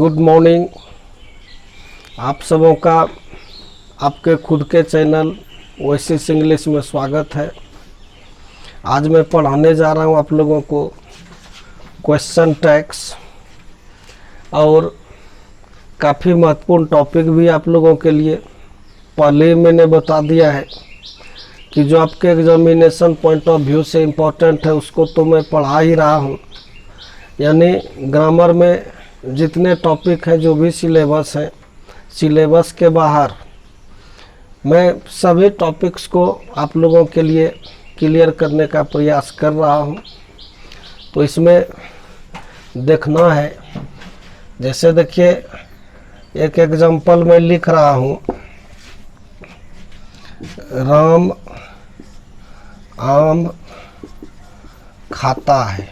Good morning. आप सबों का आपके खुद के चैनल ओएसिस इंग्लिश में स्वागत है। आज मैं पढ़ाने जा रहा हूँ आप लोगों को क्वेश्चन टैग्स, और काफ़ी महत्वपूर्ण टॉपिक भी आप लोगों के लिए पहले ही मैंने बता दिया है कि जो आपके एग्जामिनेशन पॉइंट ऑफ व्यू से इम्पोर्टेंट है उसको तो मैं पढ़ा ही रहा हूँ। यानी ग्रामर में जितने टॉपिक हैं, जो भी सिलेबस है, सिलेबस के बाहर मैं सभी टॉपिक्स को आप लोगों के लिए क्लियर करने का प्रयास कर रहा हूं। तो इसमें देखना है, जैसे देखिए एक एग्जांपल मैं लिख रहा हूं, राम आम खाता है।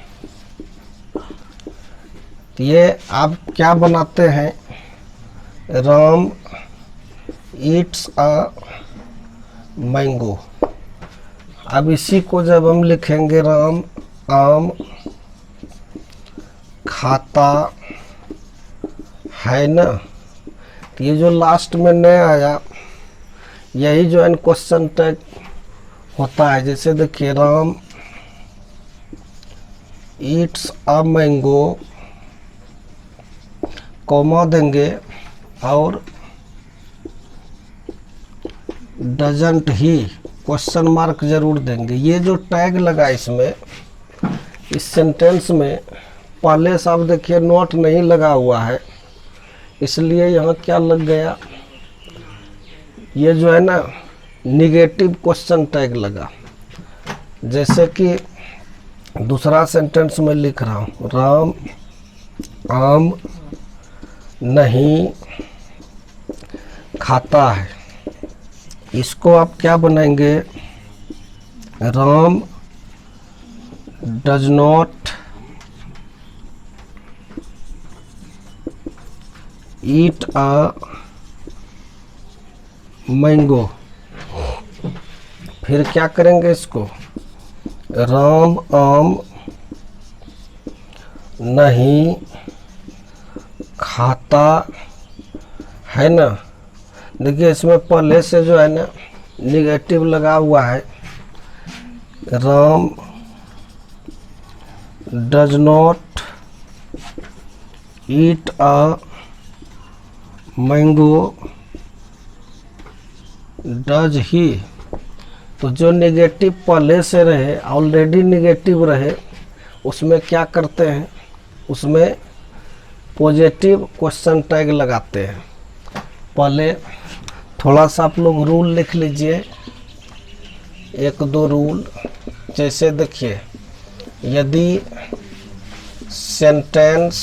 ये आप क्या बनाते हैं, राम ईट्स अ मैंगो। अब इसी को जब हम लिखेंगे राम आम खाता है ना, तो ये जो लास्ट में न आया यही जो है क्वेश्चन टैग होता है। जैसे देखिए Ram Yeats a mango, comma देंगे और डजंट ही क्वेश्चन मार्क जरूर देंगे। ये जो टैग लगा इसमें, इस सेंटेंस में पहले से आप देखिए नोट नहीं लगा हुआ है, इसलिए यहाँ क्या लग गया, ये जो है ना निगेटिव क्वेश्चन टैग लगा। जैसे कि दूसरा सेंटेंस में लिख रहा हूँ, राम आम नहीं खाता है। इसको आप क्या बनाएंगे, Ram does not eat a mango. फिर क्या करेंगे इसको, राम आम नहीं खाता है ना। देखिए इसमें पहले से जो है ना निगेटिव लगा हुआ है, Ram does not eat a mango does he. तो जो निगेटिव पहले से रहे, ऑलरेडी निगेटिव रहे, उसमें क्या करते हैं, उसमें पॉजिटिव क्वेश्चन टैग लगाते हैं। पहले थोड़ा सा आप लोग रूल लिख लीजिए, एक दो रूल। जैसे देखिए, यदि सेंटेंस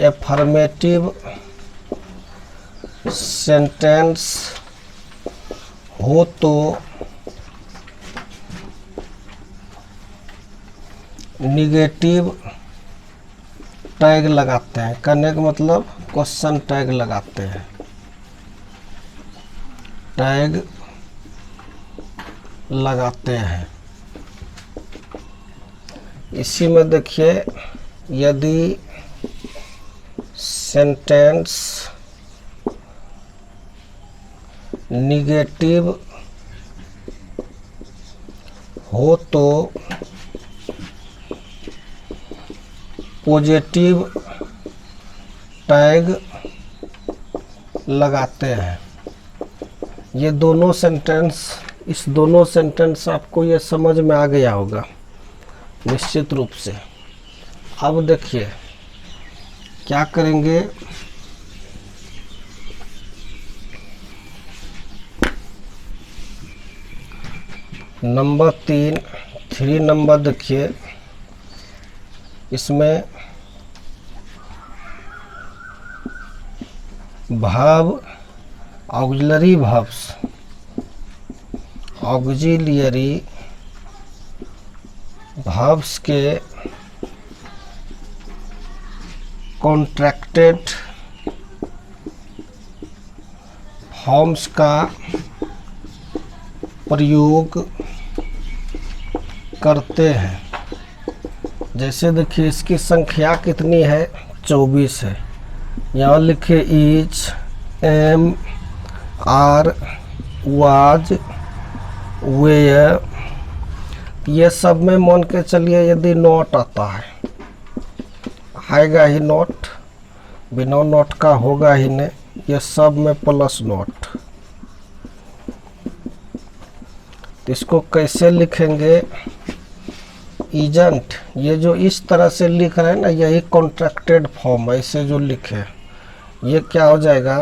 एफर्मेटिव सेंटेंस हो तो निगेटिव टैग लगाते हैं। करने का मतलब क्वेश्चन टैग लगाते हैं, टैग लगाते हैं। इसी में देखिए, यदि सेंटेंस निगेटिव हो तो पॉजिटिव टैग लगाते हैं। ये दोनों सेंटेंस, इस दोनों सेंटेंस आपको ये समझ में आ गया होगा निश्चित रूप से। अब देखिए क्या करेंगे, नंबर 3 नंबर देखिए, इसमें verb auxiliary verbs, auxiliary verbs के कॉन्ट्रैक्टेड फॉर्म्स का प्रयोग करते हैं। जैसे देखिए इसकी संख्या कितनी है, 24 है। यहाँ लिखे is, am, are, was, were, ये सब में मान के चलिए यदि नॉट आता है, आएगा ही नॉट, बिना नॉट का होगा ही नहीं, ये सब में प्लस नॉट। इसको कैसे लिखेंगे, इजेंट, ये जो इस तरह से लिख रहे हैं ना, यही कॉन्ट्रैक्टेड फॉर्म है, ऐसे जो लिखे ये क्या हो जाएगा,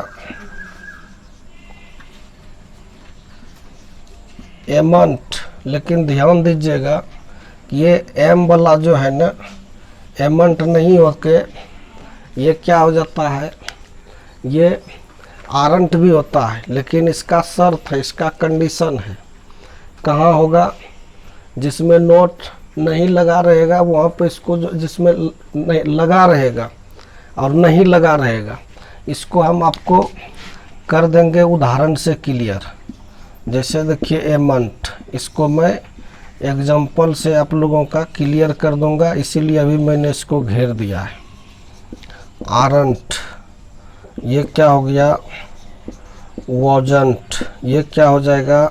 एमंट। लेकिन ध्यान दीजिएगा ये एम वाला जो है ना, एमंट नहीं होके ये क्या हो जाता है, ये आरंट भी होता है। लेकिन इसका शर्त है, इसका कंडीशन है, कहाँ होगा, जिसमें नोट नहीं लगा रहेगा वहाँ पे इसको, जिसमें नहीं लगा रहेगा और नहीं लगा रहेगा, इसको हम आपको कर देंगे उदाहरण से क्लियर। जैसे देखिए एमंट, इसको मैं एग्जाम्पल से आप लोगों का क्लियर कर दूंगा, इसीलिए अभी मैंने इसको घेर दिया है। आरंट, ये क्या हो गया, वॉजंट, ये क्या हो जाएगा,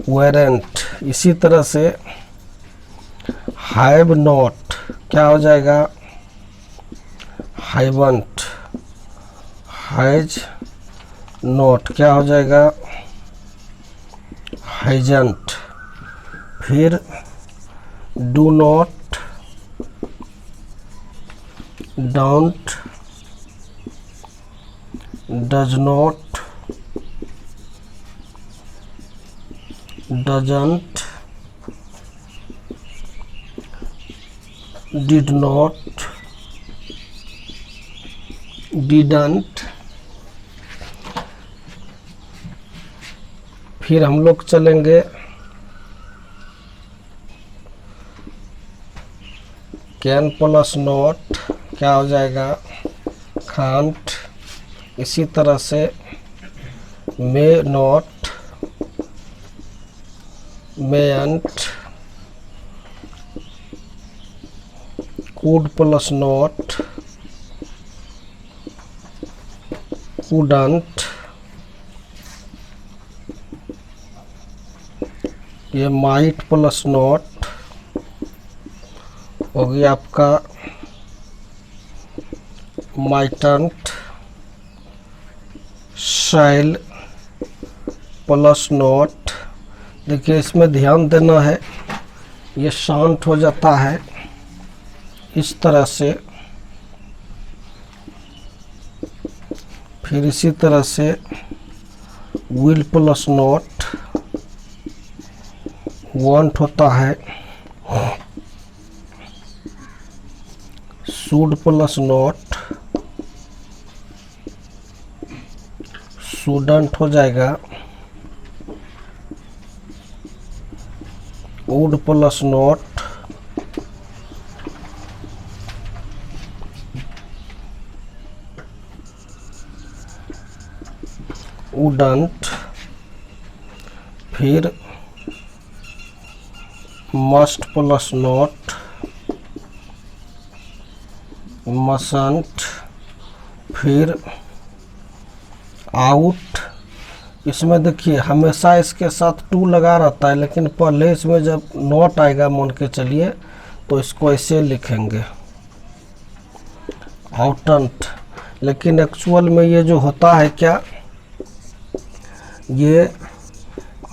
वेरेंट। इसी तरह से हैव नॉट क्या हो जाएगा, हैवंट, हैज नॉट क्या हो जाएगा, हैजंट। फिर do not, don't, does not, doesn't, did not, didn't. फिर हम लोग चलेंगे कैन प्लस नॉट क्या हो जाएगा, कांट। इसी तरह से may not, meant, could plus not, couldn't. ये माइट प्लस नॉट हो गया आपका माइटंट। शैल प्लस नॉट, देखिए इसमें ध्यान देना है, ये शांत हो जाता है इस तरह से। फिर इसी तरह से विल प्लस नॉट, वांट होता है, शुड प्लस नॉट, शुडंट हो जाएगा, वुड प्लस नॉट, वुडंट। फिर मस्ट प्लस नॉट, मसंट। फिर आउट, इसमें देखिए हमेशा इसके साथ टू लगा रहता है, लेकिन पहले इसमें जब नॉट आएगा मान के चलिए तो इसको ऐसे लिखेंगे आउटंट। लेकिन एक्चुअल में ये जो होता है क्या, ये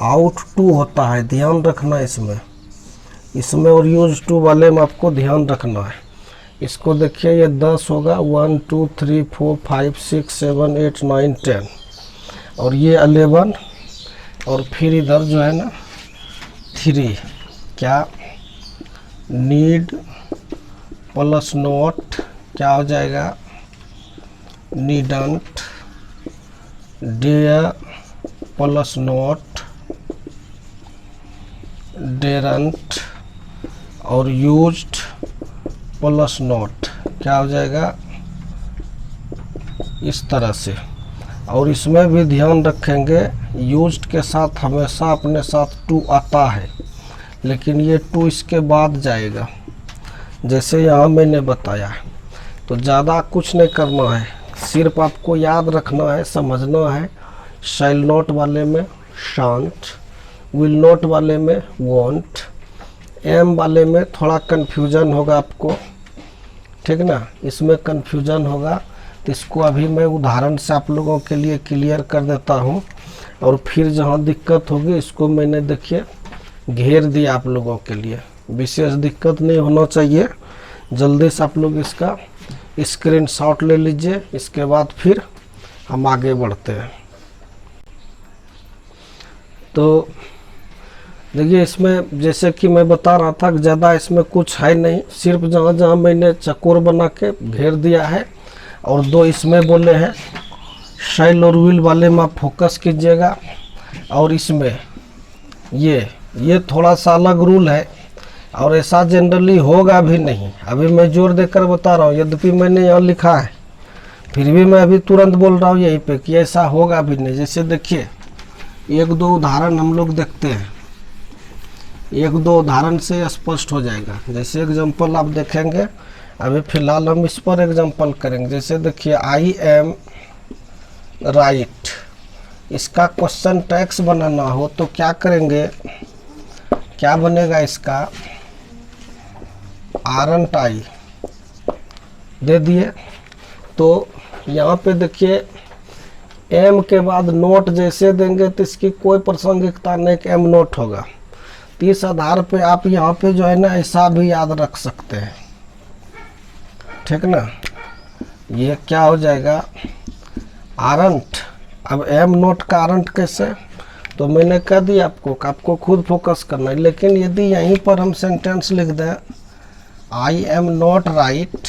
आउट टू होता है, ध्यान रखना इसमें और यूज टू वाले में आपको ध्यान रखना है। इसको देखिए ये 10 होगा, 1 2 3 4 5 6 7 8 9 10, और ये 11, और फिर इधर जो है ना 3, क्या नीड प्लस नॉट क्या हो जाएगा, needn't. Dare plus not, daren't. और यूज्ड प्लस नॉट क्या हो जाएगा, इस तरह से। और इसमें भी ध्यान रखेंगे यूज्ड के साथ हमेशा अपने साथ टू आता है, लेकिन ये टू इसके बाद जाएगा, जैसे यहाँ मैंने बताया। तो ज़्यादा कुछ नहीं करना है, सिर्फ आपको याद रखना है, समझना है। शैल नॉट वाले में शांत, विल नॉट वाले में वॉन्ट, एम वाले में थोड़ा कन्फ्यूजन होगा आपको, ठीक ना, इसमें कन्फ्यूजन होगा। तो इसको अभी मैं उदाहरण से आप लोगों के लिए क्लियर कर देता हूँ, और फिर जहाँ दिक्कत होगी इसको मैंने देखिए घेर दिया आप लोगों के लिए। विशेष दिक्कत नहीं होना चाहिए। जल्दी से आप लोग इसका स्क्रीनशॉट ले लीजिए, इसके बाद फिर हम आगे बढ़ते हैं। तो देखिए इसमें जैसे कि मैं बता रहा था कि ज़्यादा इसमें कुछ है नहीं, सिर्फ जहाँ जहाँ मैंने चकोर बना के घेर दिया है, और दो इसमें बोले हैं शैल और विल वाले में आप फोकस कीजिएगा। और इसमें ये थोड़ा सा अलग रूल है, और ऐसा जनरली होगा भी नहीं। अभी मैं जोर देकर बता रहा हूँ, यद्यपि मैंने यहाँ लिखा है, फिर भी मैं अभी तुरंत बोल रहा हूँ यहीं पे कि ऐसा होगा भी नहीं। जैसे देखिए एक दो उदाहरण हम लोग देखते हैं, एक दो उदाहरण से स्पष्ट हो जाएगा। जैसे एग्जाम्पल आप देखेंगे, अभी फ़िलहाल हम इस पर एग्जाम्पल करेंगे। जैसे देखिए आई एम राइट, इसका क्वेश्चन टैग्स बनाना हो तो क्या करेंगे, क्या बनेगा इसका, आरंट आई दे दिए। तो यहाँ पे देखिए एम के बाद नोट जैसे देंगे तो इसकी कोई प्रासंगिकता नहीं कि एम नोट होगा। तो इस आधार पे आप यहाँ पे जो है ना ऐसा भी याद रख सकते हैं, ठीक ना। ये क्या हो जाएगा, आरंट। अब एम नोट का आरंट कैसे, तो मैंने कह दिया आपको कि आपको खुद फोकस करना है। लेकिन यदि यहीं पर हम सेंटेंस लिख दें आई एम नॉट राइट,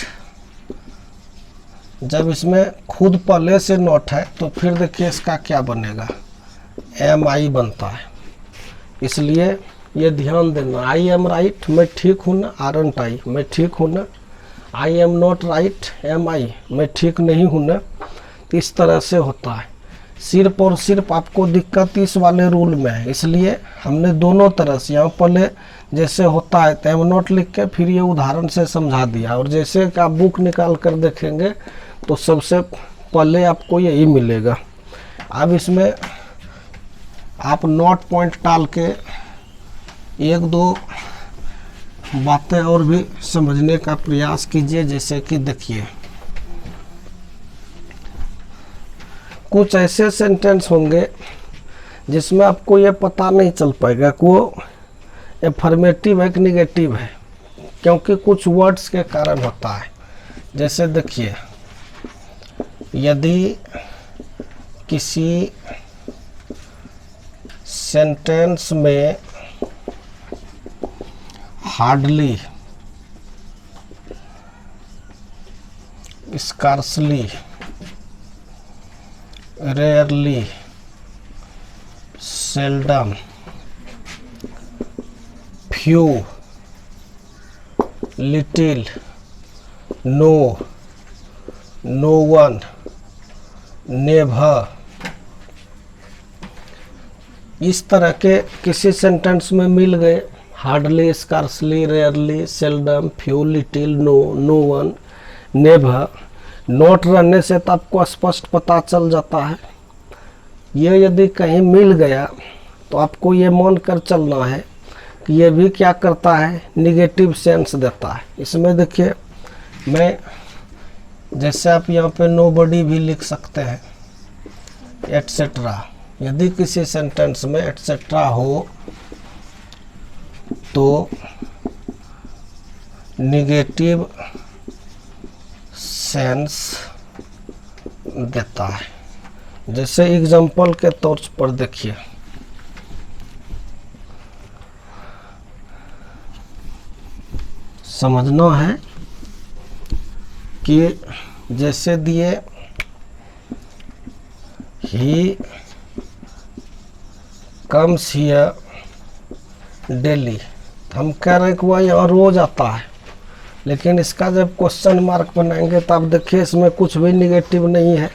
जब इसमें खुद पहले से नोट है तो फिर देखिए इसका क्या बनेगा, एम आई बनता है। इसलिए ये ध्यान देना, आई एम राइट मैं ठीक हूँ ना, आरंट आई मैं ठीक हूँ ना, I am not right am I मैं ठीक नहीं हूँ ना। तो इस तरह से होता है। सिर्फ और सिर्फ आपको दिक्कत इस वाले रूल में है, इसलिए हमने दोनों तरह से यहाँ पहले जैसे होता है तो एम नॉट लिख के फिर ये उदाहरण से समझा दिया। और जैसे कि आप बुक निकाल कर देखेंगे तो सबसे पहले आपको यही मिलेगा। अब इसमें आप नोट पॉइंट डाल के एक दो बातें और भी समझने का प्रयास कीजिए। जैसे कि देखिए कुछ ऐसे सेंटेंस होंगे जिसमें आपको ये पता नहीं चल पाएगा कि वो एफर्मेटिव है कि निगेटिव है, क्योंकि कुछ वर्ड्स के कारण होता है। जैसे देखिए यदि किसी सेंटेंस में hardly, scarcely, rarely, seldom, few, little, no, no one, never, इस तरह के किसी सेंटेंस में मिल गए, hardly, scarcely, rarely, seldom, few, little, no, no one, never, note रहने से तो आपको स्पष्ट पता चल जाता है। ये यदि कहीं मिल गया तो आपको ये मान कर चलना है कि ये भी क्या करता है, निगेटिव सेंस देता है। इसमें देखिए मैं जैसे आप यहाँ पे नोबडी भी लिख सकते हैं, एटसेट्रा। यदि किसी सेंटेंस में एटसेट्रा हो तो निगेटिव सेंस देता है। जैसे एग्जाम्पल के तौर पर देखिए समझना है कि जैसे दिए ही कम्स हियर डेली, हम कह रहे हैं कि वह यहाँ रोज आता है, लेकिन इसका जब क्वेश्चन मार्क बनाएंगे तो आप देखिए इसमें कुछ भी निगेटिव नहीं है।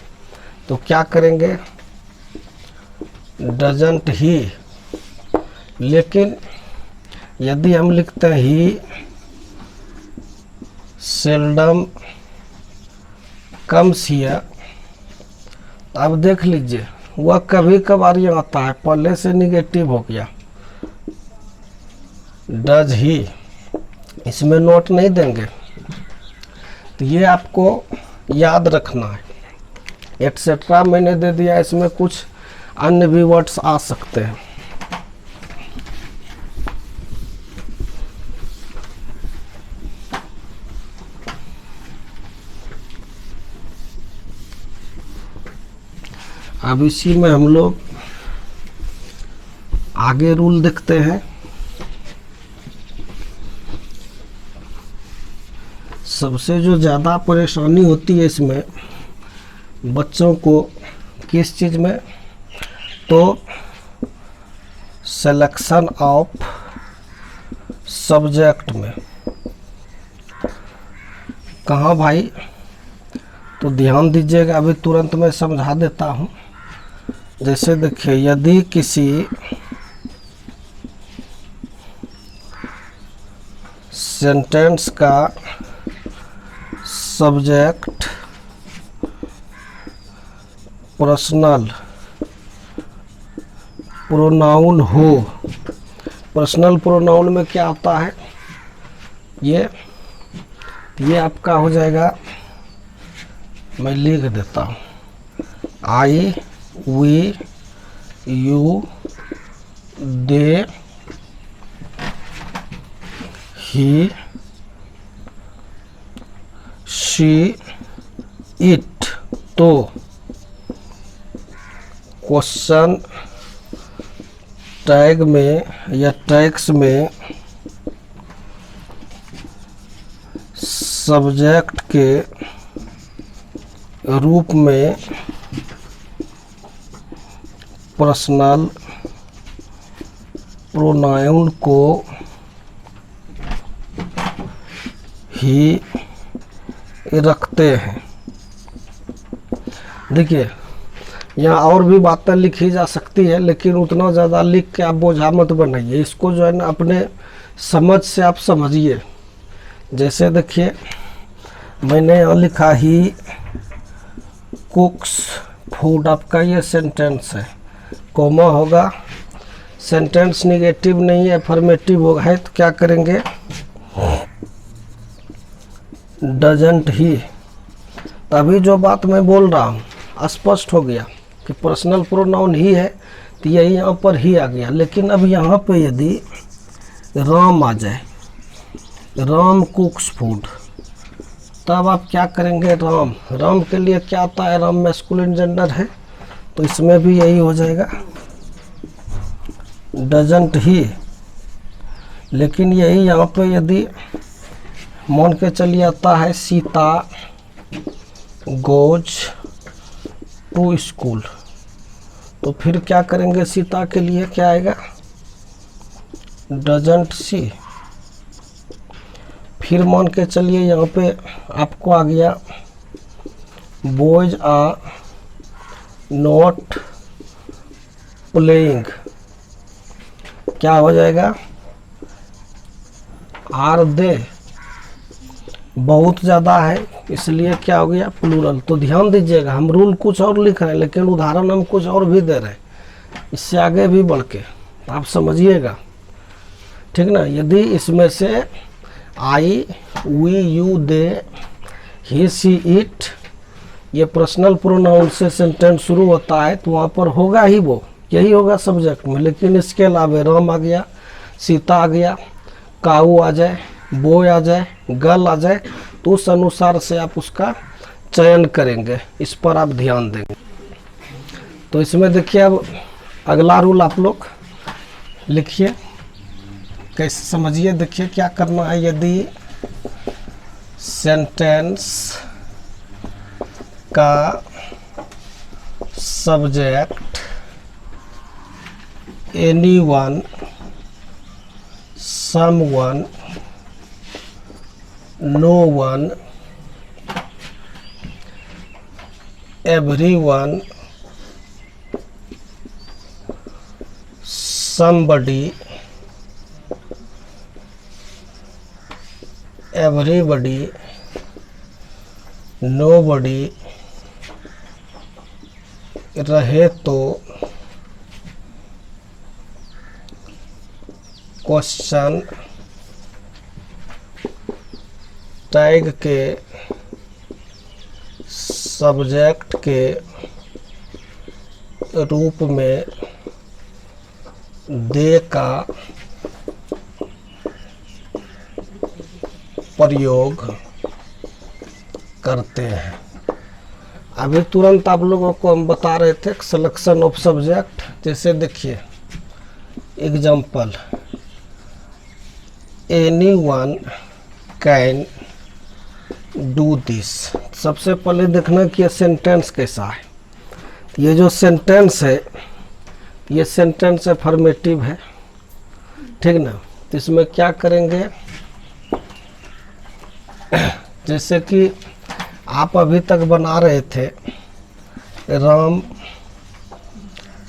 तो क्या करेंगे, डजंट ही। लेकिन यदि हम लिखते हैं ही सेल्डम कम्स हियर, अब देख लीजिए वह कभी कभार ये आता है, पहले से निगेटिव हो गया। डज ही, इसमें नोट नहीं देंगे, तो ये आपको याद रखना है। एटसेट्रा मैंने दे दिया, इसमें कुछ अन्य भी वर्ड्स आ सकते हैं। अब इसी में हम लोग आगे रूल देखते हैं। सबसे जो ज़्यादा परेशानी होती है इसमें बच्चों को, किस चीज़ में, तो सिलेक्शन ऑफ सब्जेक्ट में। कहाँ भाई, तो ध्यान दीजिएगा, अभी तुरंत मैं समझा देता हूँ। जैसे देखिए, यदि किसी सेंटेंस का सब्जेक्ट पर्सनल प्रोनाउन हो, पर्सनल प्रोनाउन में क्या आता है, ये आपका हो जाएगा, मैं लिख देता हूँ, I, we, you, they, he, she, it. तो क्वेश्चन टैग में या टैग्स में सब्जेक्ट के रूप में पर्सनल प्रोनाउन को ही रखते हैं। देखिए, यहाँ और भी बातें लिखी जा सकती है, लेकिन उतना ज़्यादा लिख के आप बोझा मत बनाइए। इसको जो है ना अपने समझ से आप समझिए। जैसे देखिए, मैंने यहाँ लिखा ही कुक्स फूड, आपका ये सेंटेंस है, कोमा होगा, सेंटेंस निगेटिव नहीं है, अफर्मेटिव होगा है, तो क्या करेंगे, डजंट ही। तभी जो बात मैं बोल रहा हूँ स्पष्ट हो गया कि पर्सनल प्रोनाउन ही है, तो यही यहाँ पर ही आ गया। लेकिन अब यहाँ पे यदि राम आ जाए, राम कुक्स फूड, तब आप क्या करेंगे, राम, राम के लिए क्या आता है, राम मैस्कुलिन जेंडर है, तो इसमें भी यही हो जाएगा, डजंट ही। लेकिन यही यहाँ पे यदि मान के चलिए आता है, सीता गोज टू स्कूल, तो फिर क्या करेंगे, सीता के लिए क्या आएगा, डजंट सी। फिर मान के चलिए यहाँ पे आपको आ गया, बॉयज आर नॉट प्लेइंग, क्या हो जाएगा, आर दे, बहुत ज़्यादा है इसलिए क्या हो गया, प्लूरल। तो ध्यान दीजिएगा, हम रूल कुछ और लिख रहे हैं, लेकिन उदाहरण हम कुछ और भी दे रहे हैं, इससे आगे भी बढ़ के आप समझिएगा, ठीक ना। यदि इसमें से I, we, you, they, he, she, it, ये पर्सनल प्रोनाउन से सेंटेंस शुरू होता है, तो वहाँ पर होगा ही वो, यही होगा सब्जेक्ट में। लेकिन इसके अलावा राम आ गया, सीता आ गया, काऊ आ जाए, बॉय आ जाए, गर्ल आ जाए, तो उस अनुसार से आप उसका चयन करेंगे, इस पर आप ध्यान देंगे। तो इसमें देखिए, अब अगला रूल आप लोग लिखिए, कैसे समझिए। देखिए क्या करना है, यदि सेंटेंस का subject anyone, someone, no one, everyone, somebody, everybody, nobody, रहे तो, क्वेश्चन टैग के सब्जेक्ट के रूप में दे का प्रयोग करते हैं। अभी तुरंत आप लोगों को हम बता रहे थे सिलेक्शन ऑफ सब्जेक्ट। जैसे देखिए example, anyone can do this. सबसे पहले देखना कि ये सेंटेंस कैसा है। ये जो सेंटेंस है, ये सेंटेंस अफर्मेटिव है, ठीक ना। तो इसमें क्या करेंगे, जैसे कि आप अभी तक बना रहे थे राम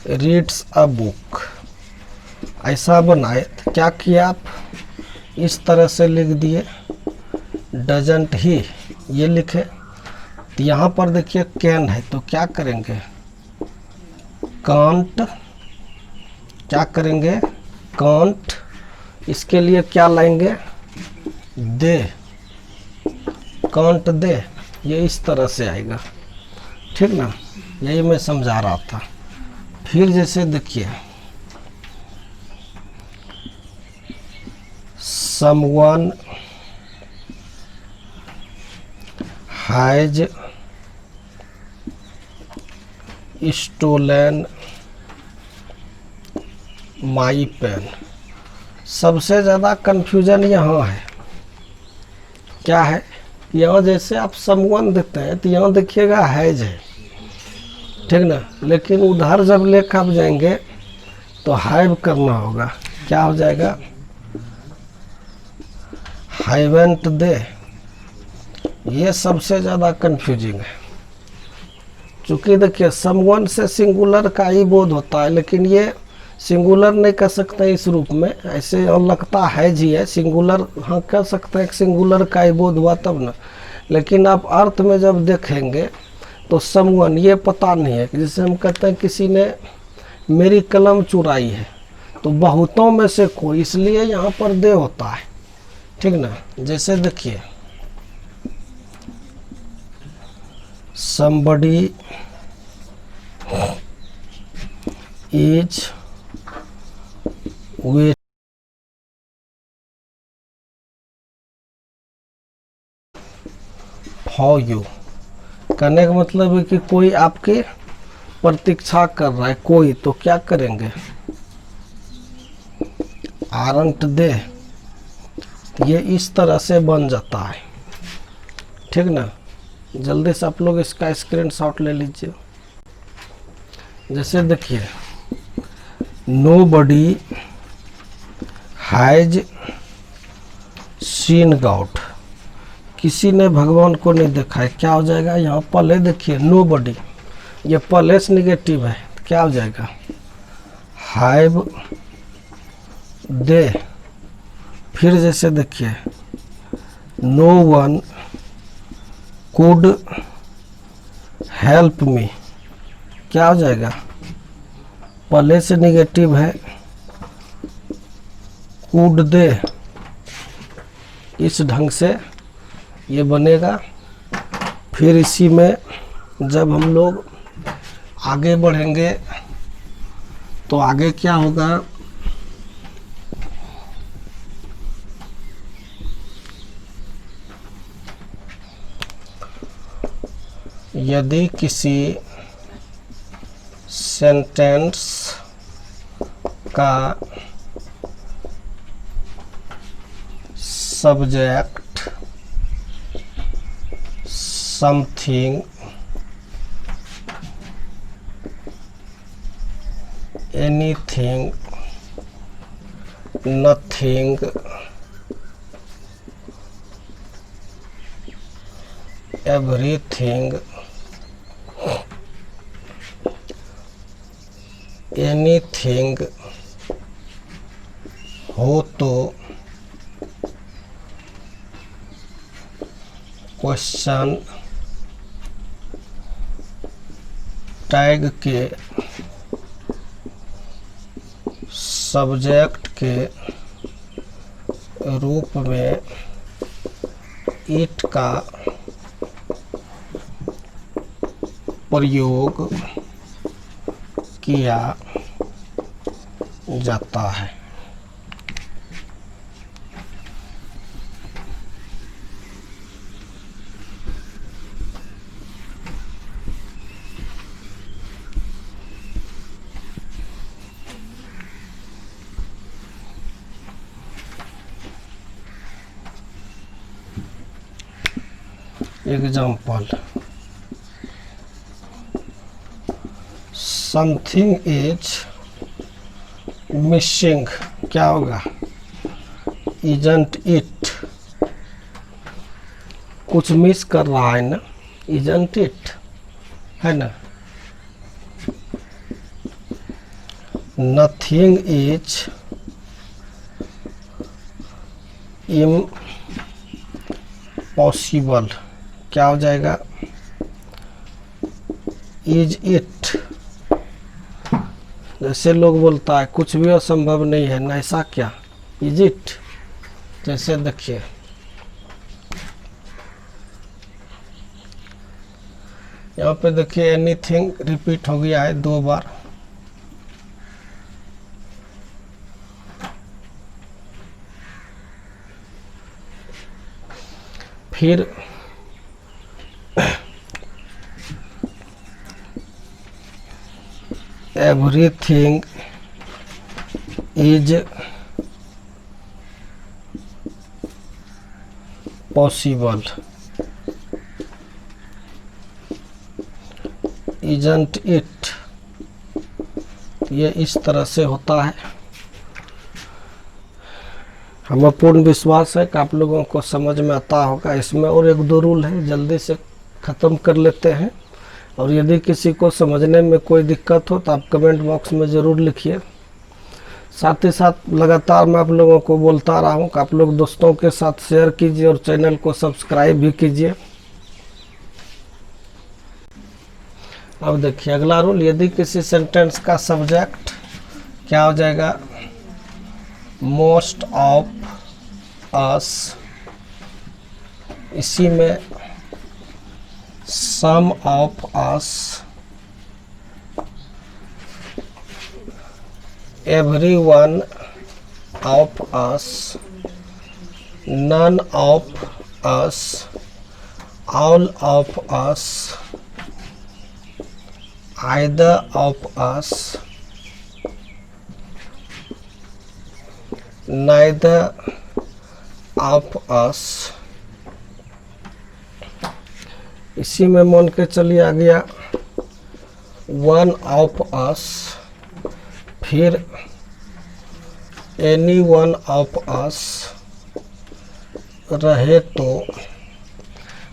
रीड्स अ बुक, ऐसा बनाए तो क्या किया आप, इस तरह से लिख दिए डजंट ही, ये लिखे। तो यहाँ पर देखिए कैन है, तो क्या करेंगे कांट, क्या करेंगे कांट। इसके लिए क्या लाएंगे दे, कांट दे, ये इस तरह से आएगा, ठीक ना। यही मैं समझा रहा था। फिर जैसे देखिए someone has stolen my pen। सबसे ज़्यादा कन्फ्यूजन यहाँ है, क्या है, यहाँ जैसे आप someone देते हैं तो यहाँ देखिएगा हैज है, ठीक ना। लेकिन उधर जब लेकर आप जाएंगे तो हैव करना होगा, क्या हो जाएगा हैवेंट दे। ये सबसे ज़्यादा कंफ्यूजिंग है, क्योंकि देखिए समवन से सिंगुलर का ही बोध होता है, लेकिन ये सिंगुलर नहीं कर सकते इस रूप में। ऐसे और लगता है जी है सिंगुलर, हाँ कह सकते हैं सिंगुलर का ही बोध हुआ तब ना। लेकिन आप अर्थ में जब देखेंगे तो समवन ये पता नहीं है। जैसे हम कहते हैं किसी ने मेरी कलम चुराई है, तो बहुतों में से कोई, इसलिए यहाँ पर दे होता है, ठीक ना। जैसे देखिए somebody is waiting for you। कहने का मतलब है कि कोई आपकी प्रतीक्षा कर रहा है कोई, तो क्या करेंगे aren't they। ये इस तरह से बन जाता है, ठीक ना। जल्दी से आप लोग इसका स्क्रीनशॉट ले लीजिए। जैसे देखिए नोबडी हैज सीन गॉड, किसी ने भगवान को नहीं देखा है, क्या हो जाएगा यहाँ पहले देखिए नोबडी, ये पहले से निगेटिव है, क्या हो जाएगा हैव दे। फिर जैसे देखिए no one could help me, क्या हो जाएगा पहले से निगेटिव है कुड दे, इस ढंग से ये बनेगा। फिर इसी में जब हम लोग आगे बढ़ेंगे तो आगे क्या होगा, यदि किसी सेंटेंस का subject something, anything, nothing, everything, anything हो तो क्वेश्चन टैग के सब्जेक्ट के रूप में इट का प्रयोग किया जाता है। एग्जाम्पल, समथिंग इज मिसिंग, क्या होगा? इजंट इट, कुछ मिस कर रहा है ना, इजंट इट, है ना। नथिंग इज इम्पॉसिबल, क्या हो जाएगा? इज इट, जैसे लोग बोलता है कुछ भी असंभव नहीं है ना, ऐसा क्या? Is it. जैसे देखिए, यहाँ पे देखिए एनीथिंग रिपीट हो गया है 2 बार। फिर everything is possible, isn't it. ये इस तरह से होता है। हमें पूर्ण विश्वास है कि आप लोगों को समझ में आता होगा। इसमें और 1-2 रूल है, जल्दी से ख़त्म कर लेते हैं। और यदि किसी को समझने में कोई दिक्कत हो तो आप कमेंट बॉक्स में ज़रूर लिखिए। साथ ही साथ लगातार मैं आप लोगों को बोलता रहा हूँ कि आप लोग दोस्तों के साथ शेयर कीजिए और चैनल को सब्सक्राइब भी कीजिए। अब देखिए अगला रूल, यदि किसी सेंटेंस का सब्जेक्ट क्या हो जाएगा? मोस्ट ऑफ अस, इसी में some of us, everyone of us, none of us, all of us, either of us, neither of us। इसी में मान के चलिए आ गया वन ऑफ अस, फिर एनी वन ऑफ अस रहे तो।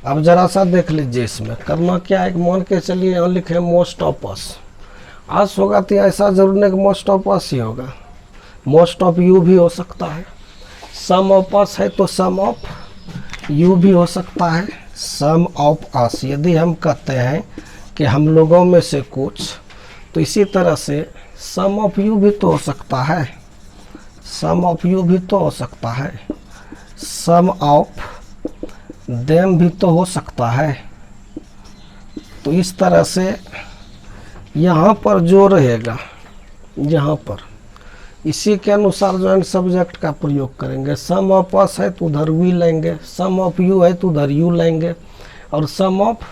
अब जरा सा देख लीजिए, इसमें करना क्या है? मान के चलिए यहाँ लिखे मोस्ट ऑफ अस होगा तो ऐसा जरूर नहीं कि मोस्ट ऑफ अस ही होगा, मोस्ट ऑफ यू भी हो सकता है। सम ऑफ अस है तो सम ऑफ यू भी हो सकता है। सम ऑफ अस यदि हम कहते हैं कि हम लोगों में से कुछ, तो इसी तरह से सम ऑफ यू भी तो हो सकता है, सम ऑफ यू भी तो हो सकता है, सम ऑफ देम भी तो हो सकता है। तो इस तरह से यहाँ पर जो रहेगा, यहाँ पर इसी के अनुसार जो है सब्जेक्ट का प्रयोग करेंगे। सम ऑफ अस है तो उधर वी लेंगे, सम ऑफ यू है तो उधर यू लेंगे, और सम ऑफ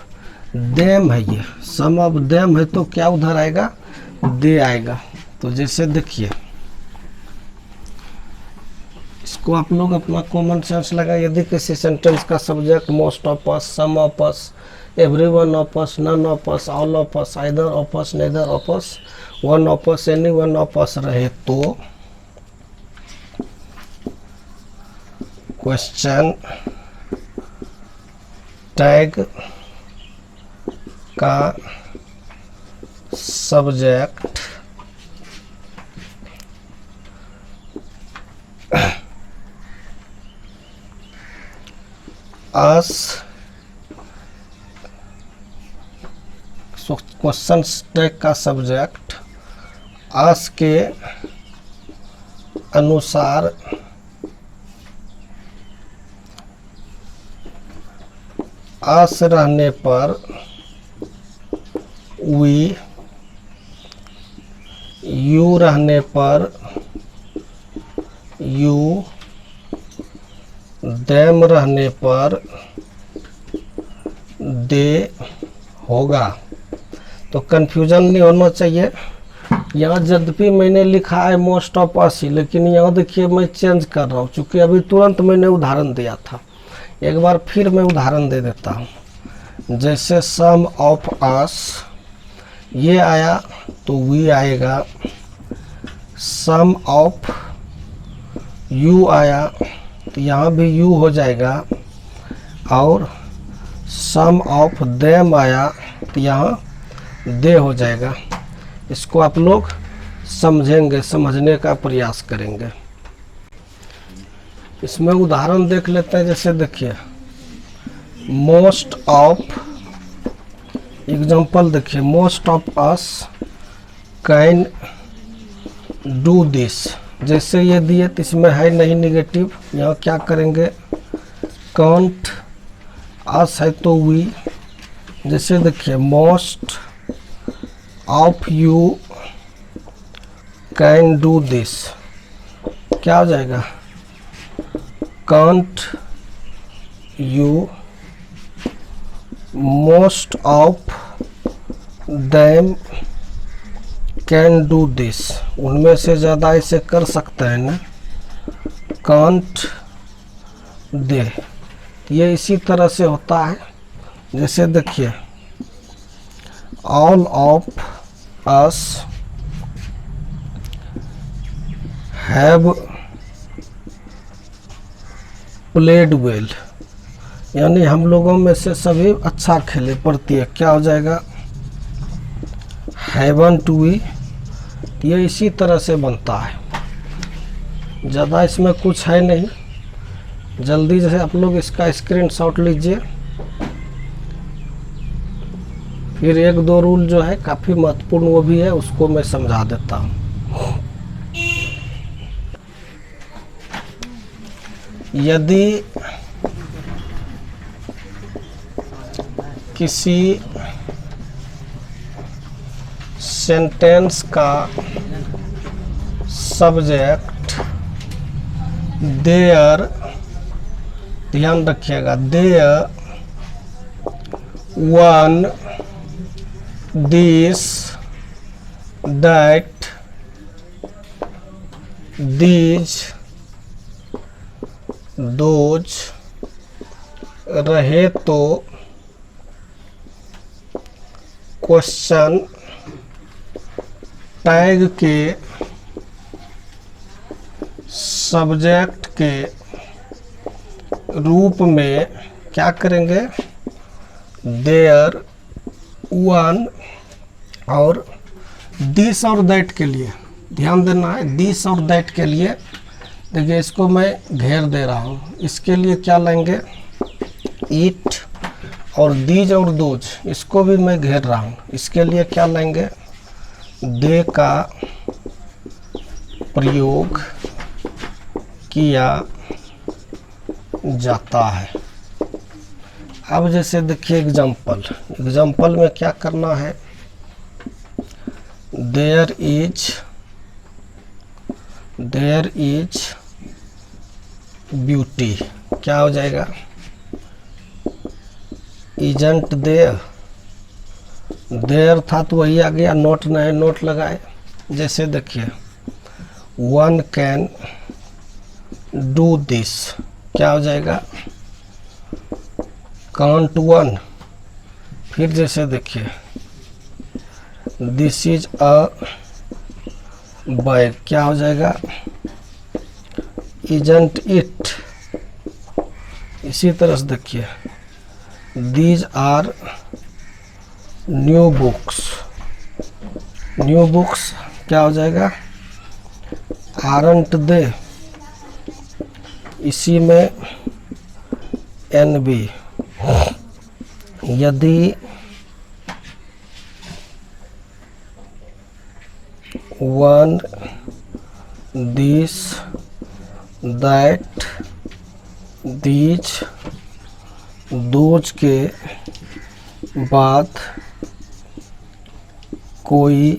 देम है, ये सम ऑफ देम है तो क्या उधर आएगा? दे आएगा। तो जैसे देखिए, इसको आप लोग अपना कॉमन सेंस लगा। यदि किसी सेंटेंस का subject most of us, some of us, everyone of us, none of us, all of us, either of us, neither of us, one of us, any one of us रहे तो question tag का subject us, question tag का subject us के अनुसार अस रहने पर we, you रहने पर यू, देम रहने पर दे होगा। तो कन्फ्यूजन नहीं होना चाहिए। यहाँ यद्यपि मैंने लिखा है मोस्ट ऑफ अस ही, लेकिन यहाँ देखिए मैं चेंज कर रहा हूँ, क्योंकि अभी तुरंत मैंने उदाहरण दिया था। एक बार फिर मैं उदाहरण दे देता हूँ। जैसे सम ऑफ अस, ये आया तो वी आएगा। सम ऑफ यू आया तो यहाँ भी यू हो जाएगा। और सम ऑफ देम आया तो यहाँ दे हो जाएगा। इसको आप लोग समझेंगे, समझने का प्रयास करेंगे। इसमें उदाहरण देख लेते हैं। जैसे देखिए मोस्ट ऑफ, एग्जांपल देखिए, most of us can do this. जैसे ये दिए तो इसमें है नहीं निगेटिव, यहाँ क्या करेंगे, कांट, अस है तो वी। जैसे देखिए most of you can do this, क्या हो जाएगा, can't you. Most of them can do this, उनमें से ज़्यादा इसे कर सकते हैं ना, कांट दे। ये इसी तरह से होता है। जैसे देखिए all of us have played well, यानी हम लोगों में से सभी अच्छा खेले। प्रत्येक क्या हो जाएगा, हैवंट वी। ये इसी तरह से बनता है, ज़्यादा इसमें कुछ है नहीं। जल्दी से आप लोग इसका स्क्रीनशॉट लीजिए। फिर एक दो रूल जो है काफ़ी महत्वपूर्ण वो भी है, उसको मैं समझा देता हूँ। यदि किसी सेंटेंस का सब्जेक्ट देयर, ध्यान रखिएगा, there, one, this, that, these, those रहे तो क्वेश्चन टैग के सब्जेक्ट के रूप में क्या करेंगे, देयर, वन और दिस और दैट के लिए ध्यान देना है। दिस और दैट के लिए देखिए, इसको मैं घेर दे रहा हूँ। इसके लिए क्या लेंगे, इट, और दीज और दोज, इसको भी मैं घेर रहा हूँ। इसके लिए क्या लेंगे, दे का प्रयोग किया जाता है। अब जैसे देखिए एग्जाम्पल में क्या करना है, देयर इज ब्यूटी, क्या हो जाएगा, इजंट देयर था तो वही आ गया, नोट नए नोट लगाए। जैसे देखिए वन कैन डू दिस, क्या हो जाएगा, कांट वन। फिर जैसे देखिए दिस इज अ बैग, क्या हो जाएगा, इजंट इट। इसी तरह से देखिए दीज आर न्यू बुक्स, क्या हो जाएगा, आरंट दे। इसी में NB, यदि one this that these those के बाद कोई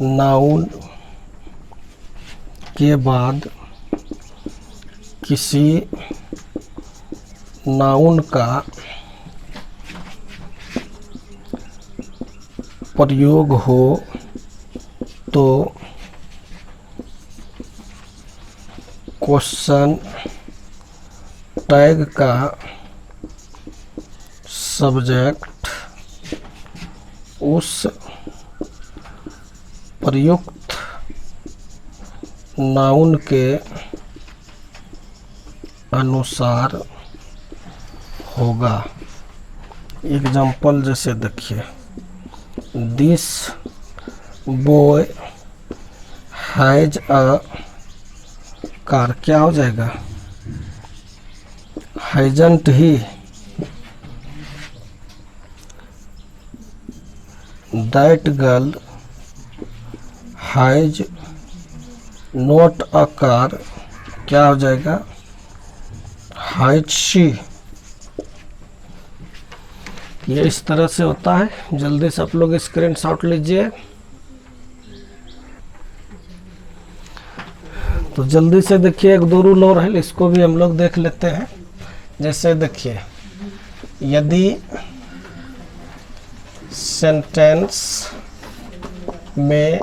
नाउन के बाद किसी नाउन का प्रयोग हो तो क्वेश्चन टैग का सब्जेक्ट उस प्रयुक्त नाउन के अनुसार होगा। एग्जाम्पल जैसे देखिए, this boy has a car, क्या हो जाएगा? Hasn't he. That girl has not a car, क्या हो जाएगा? Has she. ये इस तरह से होता है। जल्दी से आप लोग स्क्रीनशॉट लीजिए। तो जल्दी से देखिए, एक दो रूल और है, इसको भी हम लोग देख लेते हैं। जैसे देखिए, यदि सेंटेंस में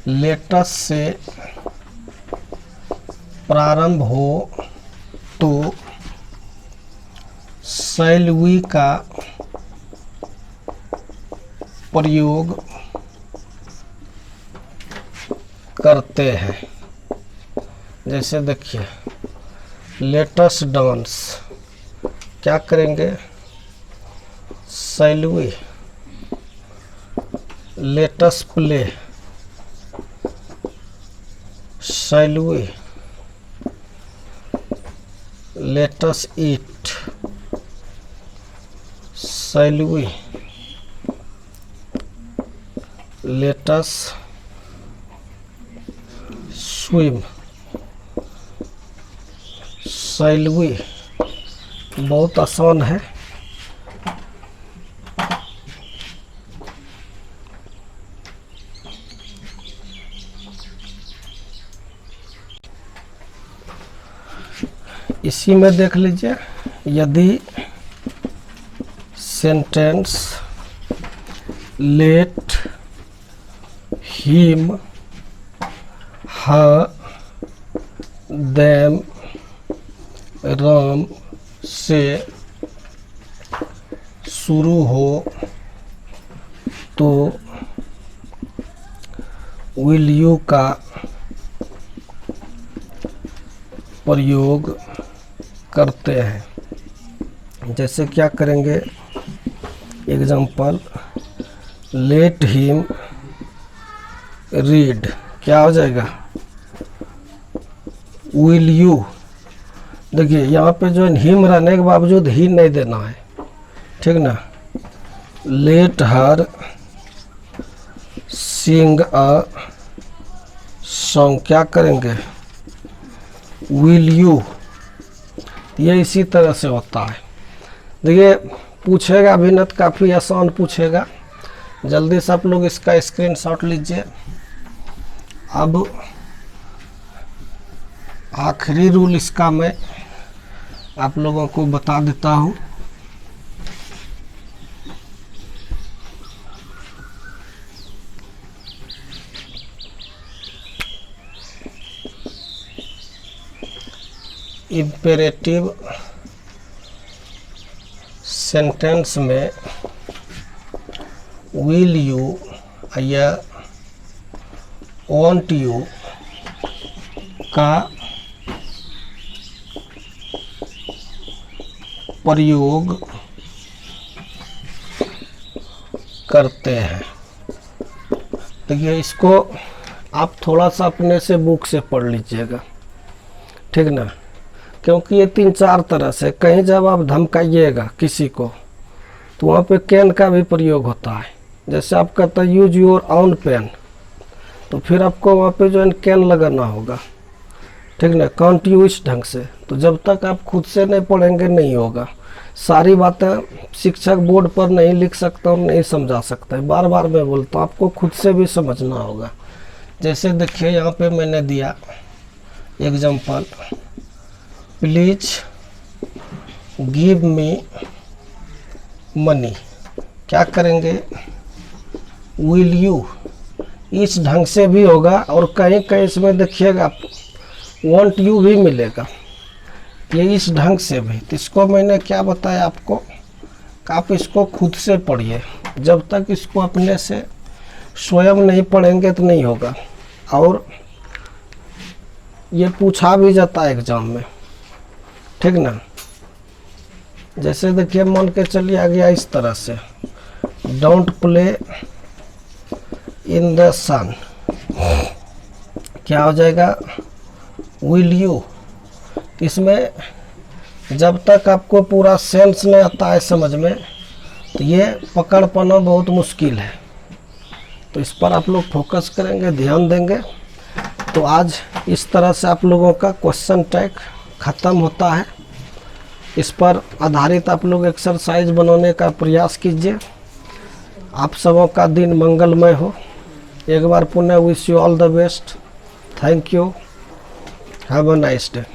लेटर से प्रारंभ हो तो शैल वी का प्रयोग करते हैं। जैसे देखिए, लेटस डांस, क्या करेंगे? Shall we. Let's play, shall we. Let's eat, shall we. Let's swim, shall we. बहुत आसान है। इसी में देख लीजिए, यदि sentence let him her them Ram से शुरू हो तो विल यू का प्रयोग करते हैं। जैसे क्या करेंगे? एग्जाम्पल, लेट हिम रीड, क्या हो जाएगा? Will you. देखिए यहाँ पे जो हिम रहने के बावजूद ही नहीं देना है, ठीक ना। Let her Singh a song, क्या करेंगे? Will you. ये इसी तरह से होता है। देखिए पूछेगा भी ना, काफ़ी आसान पूछेगा। जल्दी से आप लोग इसका स्क्रीनशॉट लीजिए। अब आखिरी रूल इसका मैं आप लोगों को बता देता हूँ। इम्पेरेटिव सेंटेंस में विल यू या वांट यू का प्रयोग करते हैं। देखिए इसको आप थोड़ा सा अपने से बुक से पढ़ लीजिएगा, ठीक ना, क्योंकि ये 3-4 तरह से, कहीं जब आप धमकाइएगा किसी को तो वहाँ पे कैन का भी प्रयोग होता है। जैसे आप कहते हैं यूज योर ऑन पेन, तो फिर आपको वहाँ पे जो है कैन लगाना होगा, ठीक ना, कांट यू इस ढंग से। तो जब तक आप खुद से नहीं पढ़ेंगे नहीं होगा। सारी बातें शिक्षक बोर्ड पर नहीं लिख सकता और नहीं समझा सकता है, बार बार मैं बोलता हूँ, आपको खुद से भी समझना होगा। जैसे देखिए यहाँ पे मैंने दिया example, please give me money, क्या करेंगे, विल यू, इस ढंग से भी होगा। और कहीं कहीं इसमें देखिएगा वांट यू भी मिलेगा, ये इस ढंग से भी। तो इसको मैंने क्या बताया आपको, आप इसको खुद से पढ़िए, जब तक इसको अपने से स्वयं नहीं पढ़ेंगे तो नहीं होगा। और ये पूछा भी जाता है एग्जाम में, ठीक ना। जैसे देखिए मान के चलिए आ गया इस तरह से, डोंट प्ले इन द सन, क्या हो जाएगा, विल यू। इसमें जब तक आपको पूरा सेंस नहीं आता है समझ में, तो ये पकड़ पाना बहुत मुश्किल है। तो इस पर आप लोग फोकस करेंगे, ध्यान देंगे, तो आज इस तरह से आप लोगों का क्वेश्चन टैग ख़त्म होता है। इस पर आधारित आप लोग एक्सरसाइज बनाने का प्रयास कीजिए। आप सबों का दिन मंगलमय हो। एक बार पुनः wish you all the best. Thank you, have a nice day.